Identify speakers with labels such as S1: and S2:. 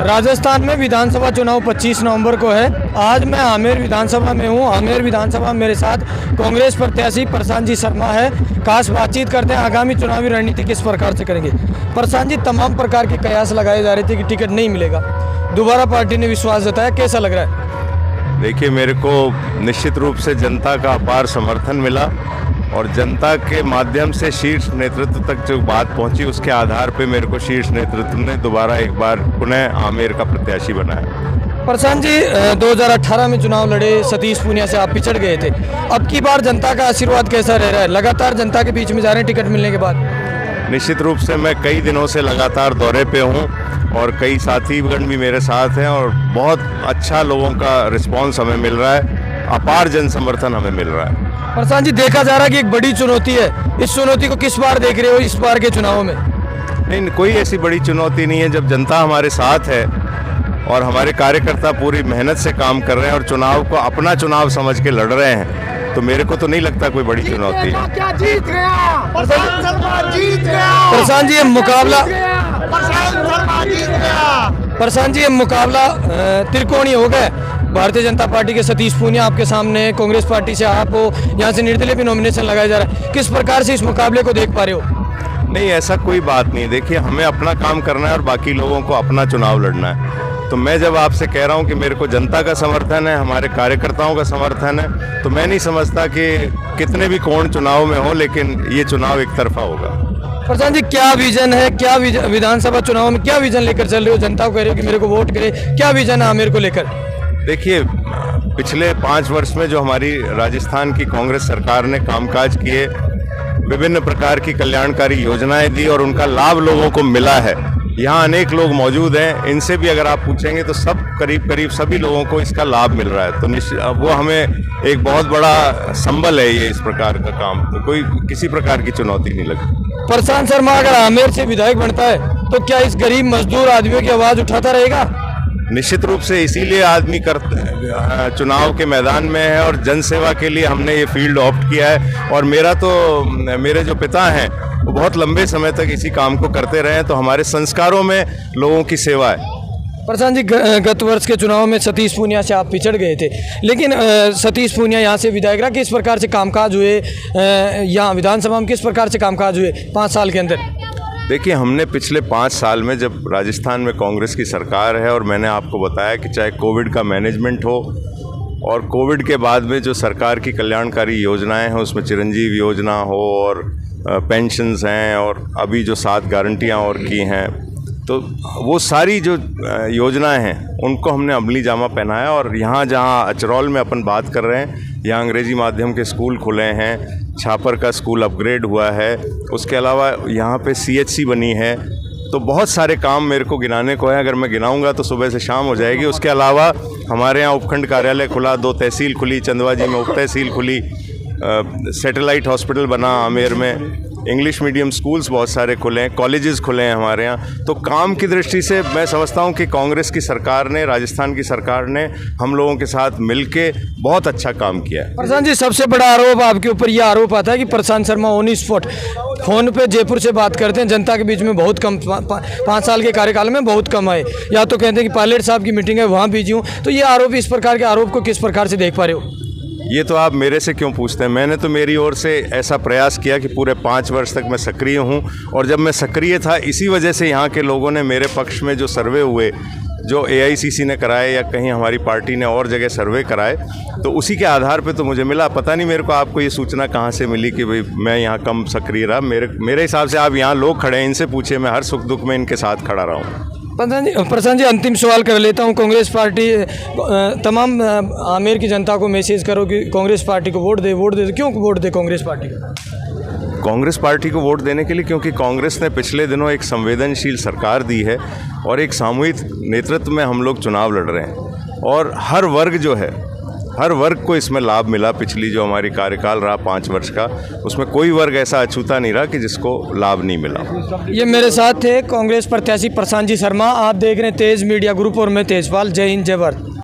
S1: राजस्थान में विधानसभा चुनाव 25 नवंबर को है। आज मैं आमेर विधानसभा में हूँ। आमेर विधानसभा में मेरे साथ कांग्रेस प्रत्याशी प्रशांत जी शर्मा है। खास बातचीत करते हैं आगामी चुनावी रणनीति किस प्रकार से करेंगे। प्रशांत जी, तमाम प्रकार के कयास लगाए जा रहे थे कि टिकट नहीं मिलेगा, दोबारा पार्टी ने विश्वास जताया, कैसा लग रहा है?
S2: देखिए, मेरे को निश्चित रूप से जनता का अपार समर्थन मिला और जनता के माध्यम से शीर्ष नेतृत्व तक जो बात पहुंची, उसके आधार पे मेरे को शीर्ष नेतृत्व ने दोबारा एक बार पुनः आमेर का प्रत्याशी बनाया।
S1: प्रशांत जी, 2018 में चुनाव लड़े, सतीश पूनिया से आप पिछड़ गए थे। अब की बार जनता का आशीर्वाद कैसा रह रहा है? लगातार जनता के बीच में जा रहे हैं टिकट मिलने के बाद?
S2: निश्चित रूप से मैं कई दिनों से लगातार दौरे पे हूँ और कई साथीगण भी मेरे साथ हैं और बहुत अच्छा लोगों का रिस्पांस हमें मिल रहा है, अपार जन समर्थन हमें मिल रहा है।
S1: प्रशांत जी, देखा जा रहा है कि एक बड़ी चुनौती है, इस चुनौती को किस बार देख रहे हो इस बार के चुनाव में?
S2: नहीं, कोई ऐसी बड़ी चुनौती नहीं है। जब जनता हमारे साथ है और हमारे कार्यकर्ता पूरी मेहनत से काम कर रहे हैं और चुनाव को अपना चुनाव समझ के लड़ रहे हैं, तो मेरे को तो नहीं लगता कोई बड़ी चुनौती है।
S3: क्या जीत गया? जीत गया।
S1: प्रशांत जी, ये मुकाबला प्रशांत जी, ये मुकाबला त्रिकोणीय हो गया। भारतीय जनता पार्टी के सतीश पूनिया आपके सामने, कांग्रेस पार्टी से आप हो, यहाँ से निर्दलीय भी नॉमिनेशन लगाया जा रहा है। किस प्रकार से इस मुकाबले को देख पा रहे हो?
S2: नहीं, ऐसा कोई बात नहीं। देखिए, हमें अपना काम करना है और बाकी लोगों को अपना चुनाव लड़ना है। तो मैं जब आपसे कह रहा हूं कि मेरे को जनता का समर्थन है, हमारे कार्यकर्ताओं का समर्थन है, तो मैं नहीं समझता कि कितने भी कोण चुनाव में हो, लेकिन ये चुनाव एक तरफा होगा।
S1: प्रशांत जी, क्या विजन है? क्या विधानसभा चुनाव में क्या विजन लेकर चल रहे हो? जनता को कह रहे हो कि मेरे को वोट करे, क्या विजन है आमेर को लेकर?
S2: देखिए, पिछले 5 वर्ष में जो हमारी राजस्थान की कांग्रेस सरकार ने कामकाज किए, विभिन्न प्रकार की कल्याणकारी योजनाएं दी और उनका लाभ लोगों को मिला है। यहाँ अनेक लोग मौजूद हैं, इनसे भी अगर आप पूछेंगे तो सब करीब सभी लोगों को इसका लाभ मिल रहा है। तो वो हमें एक बहुत बड़ा संबल है ये इस प्रकार का काम, तो कोई किसी प्रकार की चुनौती नहीं लगती।
S1: प्रशांत शर्मा अगर आमेर से विधायक बनता है तो क्या इस गरीब मजदूर आदमियों की आवाज उठाता रहेगा?
S2: निश्चित रूप से, इसीलिए आदमी चुनाव के मैदान में है और जनसेवा के लिए हमने ये फील्ड ऑप्ट किया है। और मेरे जो पिता हैं वो बहुत लंबे समय तक इसी काम को करते रहे हैं, तो हमारे संस्कारों में लोगों की सेवा है।
S1: प्रशांत जी, गत वर्ष के चुनाव में सतीश पूनिया से आप पिछड़ गए थे, लेकिन सतीश पूनिया यहाँ से विधायक रहा, किस प्रकार से कामकाज हुए यहाँ विधानसभा में, किस प्रकार से कामकाज हुए 5 साल के अंदर?
S2: देखिए, हमने पिछले 5 साल में, जब राजस्थान में कांग्रेस की सरकार है और मैंने आपको बताया कि चाहे कोविड का मैनेजमेंट हो और कोविड के बाद में जो सरकार की कल्याणकारी योजनाएं हैं, उसमें चिरंजीव योजना हो और पेंशन्स हैं और अभी जो 7 गारंटियां और की हैं, तो वो सारी जो योजनाएं हैं उनको हमने अमली जामा पहनाया। और यहाँ जहाँ अचरौल में अपन बात कर रहे हैं, यहाँ अंग्रेजी माध्यम के स्कूल खुले हैं, छापर का स्कूल अपग्रेड हुआ है, उसके अलावा यहाँ पे CHC बनी है। तो बहुत सारे काम मेरे को गिनाने को है, अगर मैं गिनाऊंगा तो सुबह से शाम हो जाएगी। उसके अलावा हमारे यहाँ उपखंड कार्यालय खुला, 2 तहसील खुली, चंदवाजी में उप तहसील खुली, सैटेलाइट हॉस्पिटल बना आमेर में, इंग्लिश मीडियम स्कूल्स बहुत सारे खुले हैं, कॉलेजेस खुले हैं हमारे यहाँ। तो काम की दृष्टि से मैं समझता हूँ कि कांग्रेस की सरकार ने, राजस्थान की सरकार ने हम लोगों के साथ मिलके बहुत अच्छा काम किया है।
S1: प्रशांत जी, सबसे बड़ा आरोप आपके ऊपर यह आरोप आता है कि प्रशांत शर्मा ऑन स्पॉट फोन पे जयपुर से बात करते हैं, जनता के बीच में बहुत कम, 5 साल के कार्यकाल में बहुत कम आए, या तो कहते हैं कि पायलट साहब की मीटिंग है वहाँ बिजी हूँ। तो ये आरोप, इस प्रकार के आरोप को किस प्रकार से देख पा रहे हो?
S2: ये तो आप मेरे से क्यों पूछते हैं? मैंने तो मेरी ओर से ऐसा प्रयास किया कि पूरे 5 वर्ष तक मैं सक्रिय हूँ, और जब मैं सक्रिय था इसी वजह से यहाँ के लोगों ने मेरे पक्ष में जो सर्वे हुए, जो AICC ने कराए या कहीं हमारी पार्टी ने और जगह सर्वे कराए, तो उसी के आधार पे तो मुझे मिला। पता नहीं मेरे को आपको ये सूचना कहाँ से मिली कि भाई मैं यहाँ कम सक्रिय रहा। मेरे हिसाब से आप यहाँ लोग खड़े हैं, इनसे पूछिए, मैं हर सुख दुख में इनके साथ खड़ा रहा हूँ।
S1: प्रशांत जी, अंतिम सवाल कर लेता हूं। कांग्रेस पार्टी, तमाम आमेर की जनता को मैसेज करो कि कांग्रेस पार्टी को वोट दे। क्यों वोट दे कांग्रेस पार्टी को?
S2: कांग्रेस पार्टी को वोट देने के लिए क्योंकि कांग्रेस ने पिछले दिनों एक संवेदनशील सरकार दी है और एक सामूहिक नेतृत्व में हम लोग चुनाव लड़ रहे हैं, और हर वर्ग को इसमें लाभ मिला। पिछली जो हमारी कार्यकाल रहा 5 वर्ष का, उसमें कोई वर्ग ऐसा अछूता नहीं रहा कि जिसको लाभ नहीं मिला।
S1: ये मेरे साथ थे कांग्रेस प्रत्याशी प्रशांत जी शर्मा। आप देख रहे हैं तेज मीडिया ग्रुप और मैं तेजपाल। जय हिंद, जय भारत।